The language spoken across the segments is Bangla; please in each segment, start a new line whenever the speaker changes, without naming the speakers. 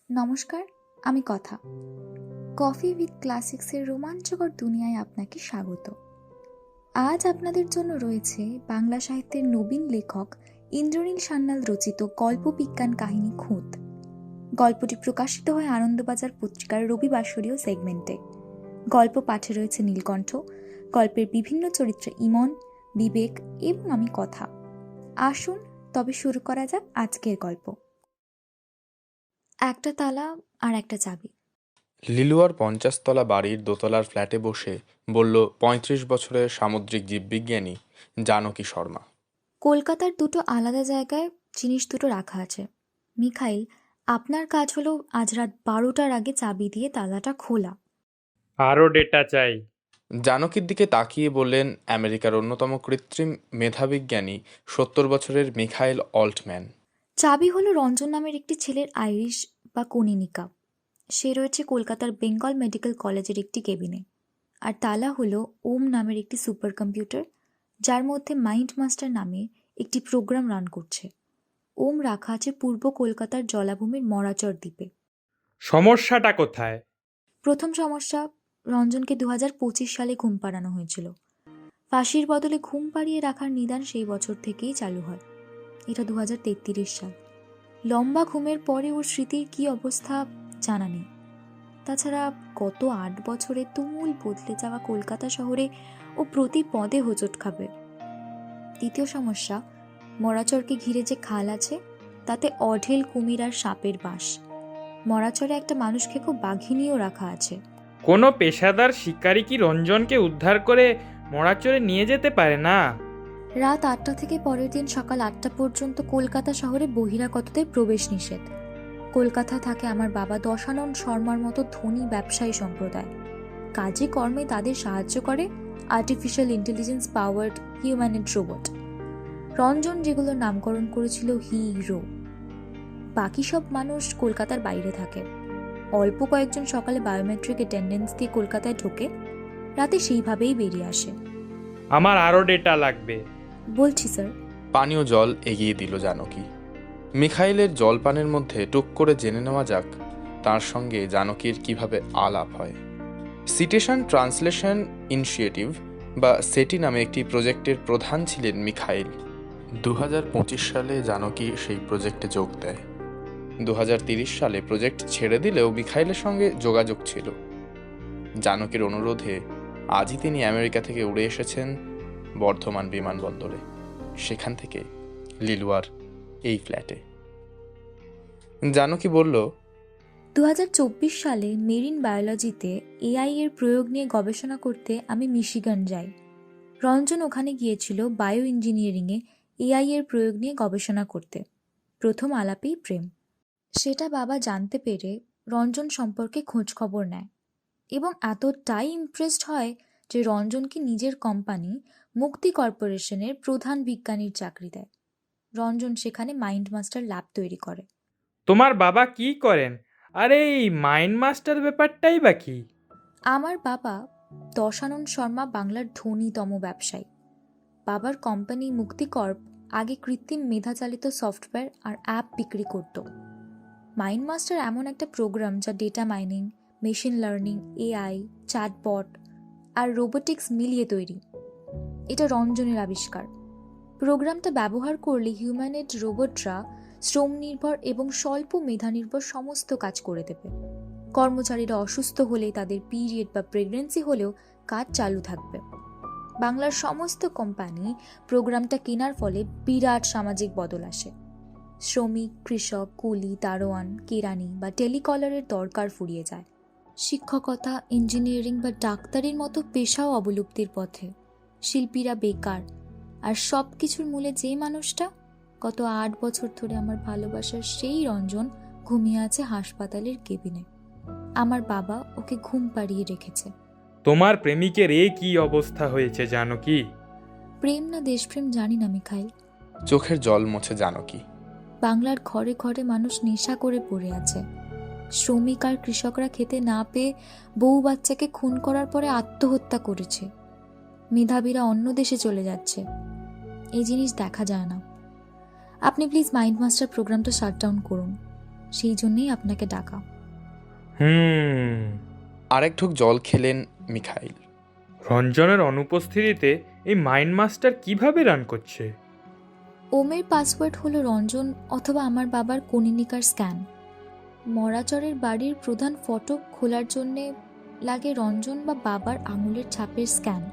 নমস্কার, আমি কথা। কফি উইথ ক্লাসিক্সের রোমাঞ্চকর দুনিয়ায় আপনাকে স্বাগত। আজ আপনাদের জন্য রয়েছে বাংলা সাহিত্যের নবীন লেখক ইন্দ্রনীল সান্যাল রচিত গল্পবিজ্ঞান কাহিনী খুঁত। গল্পটি প্রকাশিত হয় আনন্দবাজার পত্রিকার রবিবাসরীয় সেগমেন্টে। গল্প পাঠে রয়েছে নীলকণ্ঠ, গল্পের বিভিন্ন চরিত্রে ইমন, বিবেক এবং আমি কথা। আসুন তবে শুরু করা যাক আজকের গল্প। একটা তালা আর একটা চাবি।
লিলুয়ার 50 তলা বাড়ির দোতলার ফ্ল্যাটে বসে বলল 35 বছরের সামুদ্রিক জীববিজ্ঞানী জানকী শর্মা।
কলকাতার দুটো আলাদা জায়গায় জিনিস দুটো রাখা আছে। মিখাইল, আপনার কাজ হলো আজ রাত 12টার আগে চাবি দিয়ে তালাটা খোলা।
আরও ডেটা চাই।
জানকীর দিকে তাকিয়ে বললেন আমেরিকার অন্যতম কৃত্রিম মেধাবিজ্ঞানী 70 বছরের মিখাইল অল্টম্যান।
চাবি হলো রঞ্জন নামের একটি ছেলের আইরিশ বা কনীনিকা। সে রয়েছে কলকাতার বেঙ্গল মেডিকেল কলেজের একটি কেবিনে। আর তালা হলো ওম নামের একটি সুপার কম্পিউটার, যার মধ্যে মাইন্ড মাস্টার নামে একটি প্রোগ্রাম রান করছে। ওম রাখা আছে পূর্ব কলকাতার জলাভূমির মরাচর দ্বীপে।
সমস্যাটা কোথায়?
প্রথম সমস্যা, রঞ্জনকে 2025 সালে ঘুম পাড়ানো হয়েছিল। ফাঁসির বদলে ঘুম পাড়িয়ে রাখার নিদান সেই বছর থেকেই চালু হয়। এটা 2033 সাল। লম্বা ঘুমের পরে ওর স্মৃতির কী অবস্থা জানা নেই। তাছাড়া গত 8 বছরে তুমুল বদলে যাওয়া কলকাতা শহরে ও প্রতি পদে হোঁচট খাবে। দ্বিতীয় সমস্যা, মরাচরকে ঘিরে যে খাল আছে তাতে অঢেল কুমির আর সাপের বাস। মরাচরে একটা মানুষ খেকো বাঘিনীও রাখা আছে।
কোনো পেশাদার শিকারী কি রঞ্জনকে উদ্ধার করে মরাচরে নিয়ে যেতে পারে না?
রাত 8টা থেকে পরের দিন সকাল 8টা পর্যন্ত কলকাতা শহরে বহিরাগতদের প্রবেশ নিষেধ। কলকাতায় থাকে আমার বাবা দশানন শর্মার মতো ধনী ব্যবসায়ী সম্প্রদায়। কাজে কর্মে তাদের সাহায্য করে artificial intelligence powered humanoid robot. Ranjan যেগুলোর নামকরণ করেছিল হিরো। বাকি সব মানুষ কলকাতার বাইরে থাকে। অল্প কয়েকজন সকালে বায়োমেট্রিক অ্যাটেন্ডেন্স দিয়ে কলকাতায় ঢোকে, রাতে সেইভাবেই বেরিয়ে আসে।
আমার আরও ডেটা লাগবে।
বলছি স্যার।
পানীয় জল এগিয়ে দিল জানকী। মিখাইলের জলপানের মধ্যে টুক করে জেনে নেওয়া যাক তার সঙ্গে জানকীর কিভাবে আলাপ হয়। সিটেশন ট্রান্সলেশন ইনিশিয়েটিভ বা সেটি নামে একটি প্রজেক্টের প্রধান ছিলেন মিখাইল। 2025 সালে জানকী সেই প্রজেক্টে যোগ দেয়। 2030 সালে প্রজেক্ট ছেড়ে দিলেও মিখাইলের সঙ্গে যোগাযোগ ছিল। জানকীর অনুরোধে আজই তিনি আমেরিকা থেকে উড়ে এসেছেন বর্ধমান বিমানবন্দরে, সেখান থেকে লিলুয়ার এই ফ্ল্যাটে। জানকী বলল,
2024 সালে মেরিন বায়োলজিতে এআই এর প্রয়োগ নিয়ে গবেষণা করতে আমি মিশিগান যাই। রঞ্জন ওখানে গিয়েছিল বায়ো ইঞ্জিনিয়ারিংয়ে এআই এর প্রয়োগ নিয়ে গবেষণা করতে। প্রথম আলাপেই প্রেম। সেটা বাবা জানতে পেরে রঞ্জন সম্পর্কে খোঁজ খবর নেয় এবং এতটাই ইমপ্রেসড হয় যে রঞ্জনকে নিজের কোম্পানি মুক্তি কর্পোরেশনের প্রধান বিজ্ঞানীর চাকরি দেয়। রঞ্জন সেখানে মাইন্ড মাস্টার ল্যাব তৈরি করে।
তোমার বাবা কি করেন? আরে এই মাইন্ড মাস্টার ব্যাপারটাই বা কি?
আমার বাবা দশানন শর্মা বাংলার ধনীতম ব্যবসায়ী। বাবার কোম্পানি মুক্তিকর্প আগে কৃত্রিম মেধাচালিত সফটওয়্যার আর অ্যাপ বিক্রি করত। মাইন্ড মাস্টার এমন একটা প্রোগ্রাম যা data mining, machine learning, AI, chatbot আর রোবোটিক্স মিলিয়ে তৈরি। এটা রঞ্জনের আবিষ্কার। প্রোগ্রামটা ব্যবহার করলে হিউম্যানয়েড রোবটরা শ্রম নির্ভর এবং স্বল্প মেধা নির্ভর সমস্ত কাজ করে দেবে। কর্মচারীরা অসুস্থ হলে, তাদের পিরিয়ড বা প্রেগন্যান্সি হলেও কাজ চালু থাকবে। বাংলার সমস্ত কোম্পানি প্রোগ্রামটা কেনার ফলে বিরাট সামাজিক বদল আসে। শ্রমিক, কৃষক, কুলি, দারোয়ান, কেরানি বা টেলিকলারের দরকার ফুরিয়ে যায়। শিক্ষকতা, ইঞ্জিনিয়ারিং বা ডাক্তারির মতো পেশাও অবলুপ্তির পথে। শিল্পীরা বেকার। আর সব কিছুর মূলে যে মানুষটা গত 8 বছর ধরে আমার ভালোবাসার সেই রঞ্জন ঘুমিয়ে আছে হাসপাতালের কেবিনে। আমার বাবা ওকে ঘুম পাড়িয়ে রেখেছে।
তোমার প্রেমিকের এ কি অবস্থা হয়েছে জানো কি?
প্রেম না দেশপ্রেম জানি না মিখাইল।
চোখের জল মুছে জানকী।
বাংলার ঘরে ঘরে মানুষ নেশা করে পড়ে আছে। শ্রমিক আর কৃষকরা খেতে না পেয়ে বউ বাচ্চাকে খুন করার পরে আত্মহত্যা করেছে। মেধাবীরা অন্য দেশে চলে যাচ্ছে। এই জিনিস দেখা যায় না। আপনি প্লিজ মাইন্ড মাস্টার প্রোগ্রামটা শাটডাউন করুন। সেই জন্যই আপনাকে ডাকা।
আরেক ঢোক জল খেলেন মিখাইল।
রঞ্জনের অনুপস্থিতিতে এই মাইন্ড মাস্টার কিভাবে রান করছে?
ওমের পাসওয়ার্ড হলো রঞ্জন অথবা আমার বাবার কনীনিকার স্ক্যান। মরাচরের বাড়ির প্রধান ফটক খোলার জন্যে লাগে রঞ্জন বা বাবার আঙুলের ছাপের স্ক্যান।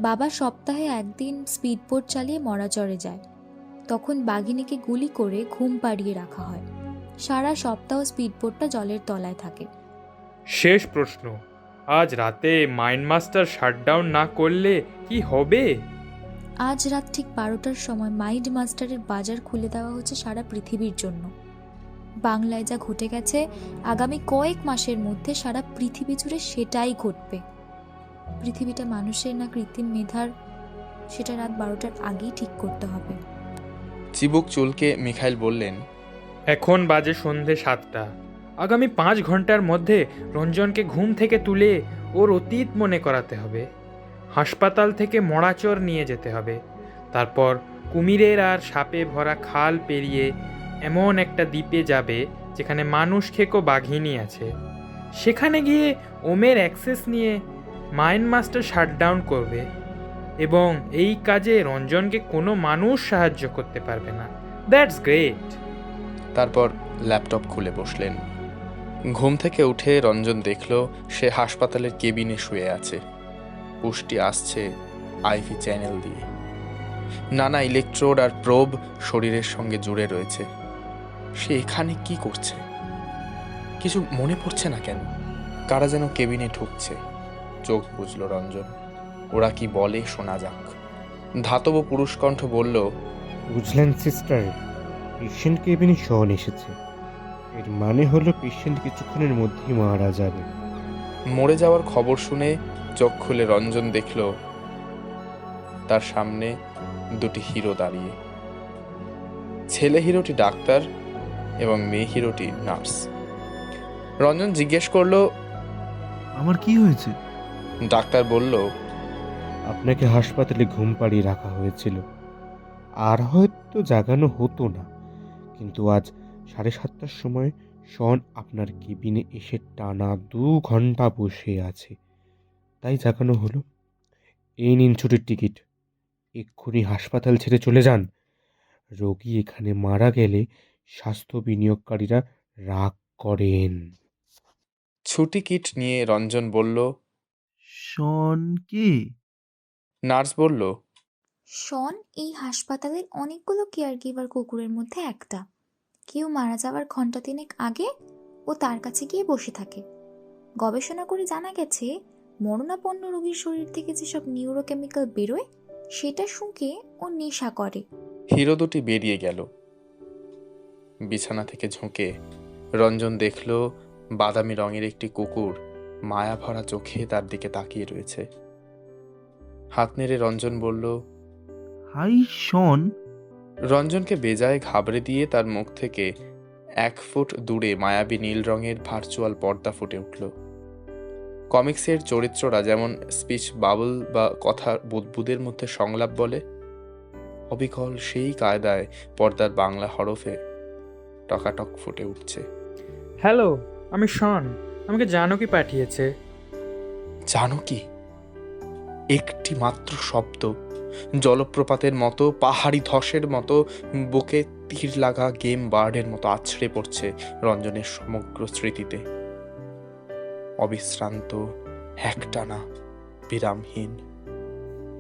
বাবা সপ্তাহে একদিন স্পিডবোট চালিয়ে মরাচরে যায়। তখন বাঘিনীকে গুলি করে ঘুম পাড়িয়ে রাখা হয়। সারা সপ্তাহ স্পিডবোটটা জলের তলায় থাকে।
শেষ প্রশ্ন, আজ রাতে মাইন্ড মাস্টার শাটডাউন না করলে কি হবে?
আজ রাত ঠিক 12টার সময় মাইন্ড মাস্টারের বাজার খুলে দেওয়া হচ্ছে সারা পৃথিবীর জন্য। বাংলায় যা ঘটে গেছে, আগামী কয়েক মাসের মধ্যে সারা পৃথিবী জুড়ে সেটাই ঘটবে। পৃথিবীটা মানুষের না কৃত্রিম মেধার, সেটা রাত 12টার আগেই ঠিক করতে হবে।
চিবুক চুলকে মিখাইল বললেন,
এখন বাজে সন্ধে 7টা। আগামী 5 ঘন্টার মধ্যে রঞ্জনকে ঘুম থেকে তুলে ওর অতীত মনে করাতে হবে। হাসপাতাল থেকে মরাচর নিয়ে যেতে হবে। তারপর কুমিরের আর সাপে ভরা খাল পেরিয়ে এমন একটা দ্বীপে যাবে যেখানে মানুষ খেকো বাঘিনী আছে। সেখানে গিয়ে ওমের অ্যাক্সেস নিয়ে মাইন্ড মাস্টার শাটডাউন করবে এবং এই কাজে রঞ্জনকে কোনো মানুষ সাহায্য করতে পারবে না। That's great.
তারপর ল্যাপটপ খুলে বসলেন। ঘুম থেকে উঠে রঞ্জন দেখল সে হাসপাতালের কেবিনে শুয়ে আছে। পুষ্টি আসছে আইভি চ্যানেল দিয়ে। নানা ইলেকট্রোড আর প্রোব শরীরের সঙ্গে জুড়ে রয়েছে। সে এখানে কি করছে? কিছু মনে পড়ছে না কেন? কারা যেন কেবিনে ঢুকছে। চোখ বুঝল রঞ্জন। ওরা কি বলে শোনা যাক। ধাতব পুরুষকণ্ঠ বলল,
বুঝলেন সিস্টার, পেশেন্ট কেবিনে শন এসেছে। এর মানে হলো পেশেন্ট কিছুক্ষণের মধ্যেই মারা যাবে।
মরে যাওয়ার খবর শুনে চোখ খুলে রঞ্জন দেখল তার সামনে দুটি হিরো দাঁড়িয়ে। ছেলে হিরোটি ডাক্তার এবং মেয়ে হিরোটি নার্স। রঞ্জন জিজ্ঞেস করলো,
আমার কি হয়েছে?
ডাক্তার বলল,
আপনাকে হাসপাতালে ঘুম পাড়িয়ে রাখা হয়েছিল। আর হয়তো জাগানো হতো না, কিন্তু আজ 7:30টার সময় শন আপনার কেবিনে এসে টানা 2 ঘন্টা বসে আছে, তাই জাগানো হলো। এই নিন ছুটির টিকিট। এক্ষুনি হাসপাতাল ছেড়ে চলে যান। রোগী এখানে মারা গেলে স্বাস্থ্য বিনিয়োগকারীরা রাগ করেন।
ছুটি কিট নিয়ে রঞ্জন বলল,
শন কে?
নার্স বলল,
শন এই হাসপাতালের অনেকগুলো কেয়ার গিভার কুকুরের মধ্যে একটা। কেউ মারা যাওয়ার ঘন্টা 3 আগে ও তার কাছে গিয়ে বসে থাকে। গবেষণা করে জানা গেছে, মরণাপন্ন রোগীর শরীর থেকে যেসব নিউরোকেমিক্যাল বেরোয় সেটা শুঁকে ও নেশা করে।
হিরো দুটি বেরিয়ে গেল। বিছানা থেকে ঝুঁকে রঞ্জন দেখল বাদামি রঙের একটি কুকুর মায়া ভরা চোখে তার দিকে তাকিয়ে রয়েছে। হাত নেড়ে রঞ্জন বলল,
হাই শন।
রঞ্জনকে বেজায় ঘাবড়ে দিয়ে তার মুখ থেকে 1 ফুট দূরে মায়াবী নীল রঙের ভার্চুয়াল পর্দা ফুটে উঠল। কমিক্সের চরিত্ররা যেমন স্পিচ বাবল বা কথার বুদবুদের মধ্যে সংলাপ বলে, অবিকল সেই কায়দায় পর্দার বাংলা হরফে টকাটক ফুটে উঠছে।
হ্যালো, আমি শন। আমাকে জানকী পাঠিয়েছে।
জানো কি? একটি মাত্র শব্দ জলপ্রপাতের মতো, পাহাড়ি ধসের মতো, বুকে তীর লাগা গেম বার্ডের মতো আছড়ে পড়ছে রঞ্জনের সমগ্র স্মৃতিতে। অবিশ্রান্ত, একটানা, বিরামহীন।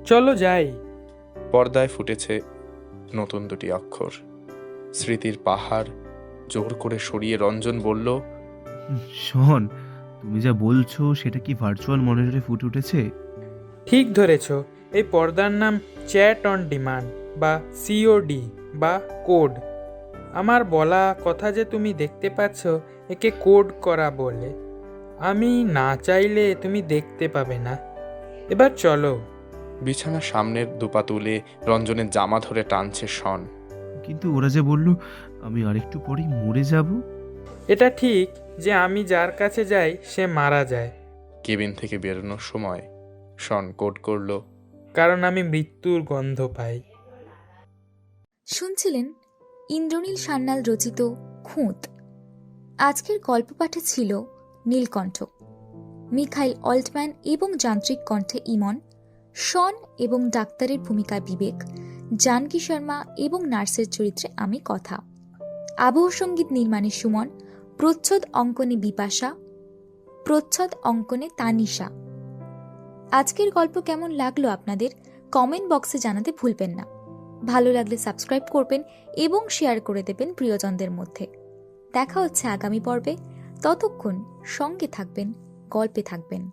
চলো যাই।
পর্দায় ফুটেছে নতুন দুটি অক্ষর। স্মৃতির পাহাড় জোর করে সরিয়ে রঞ্জন বলল,
শন, তুমি যা বলছো সেটা কি ভার্চুয়াল মনিটরে ফুটে উঠেছে?
ঠিক ধরেছ। এই পর্দার নাম চ্যাট অন ডিমান্ড বা সিওডি বা কোড। আমার বলা কথা যে তুমি দেখতে পাচ্ছ, একে কোড করা বলে। আমি না চাইলে তুমি দেখতে পাবে না। এবার চলো।
বিছানার সামনের দুপা তুলে রঞ্জনের জামা ধরে টানছে শন।
কিন্তু ওরা যে বলল আমি আরেকটু পরেই মরে যাব।
এটা ঠিক যে আমি যার কাছে যাই সে মারা যায়,
কেবিন থেকে বেরোনোর সময় শন কোড করল,
কারণ আমি মৃত্যুর গন্ধ পাই।
শুনছিলেন ইন্দ্রনীল সান্যাল রচিত খুঁত, আজকের গল্প পাঠে ছিল নীলকণ্ঠ, মিখাইল অল্টম্যান এবং যান্ত্রিক কণ্ঠে ইমন, শন এবং ডাক্তারের ভূমিকায় বিবেক, জানকী শর্মা এবং নার্সের চরিত্রে আমি কথা, আবহ সঙ্গীত নির্মাণে সুমন, প্রচ্ছদ অঙ্কনে বিপাশা, প্রচ্ছদ অঙ্কনে তানিশা। আজকের গল্প কেমন লাগলো আপনাদের কমেন্ট বক্সে জানাতে ভুলবেন না। ভালো লাগলে সাবস্ক্রাইব করবেন এবং শেয়ার করে দেবেন প্রিয়জনদের মধ্যে। দেখা হচ্ছে আগামী পর্বে। ততক্ষণ সঙ্গে থাকবেন, গল্পে থাকবেন।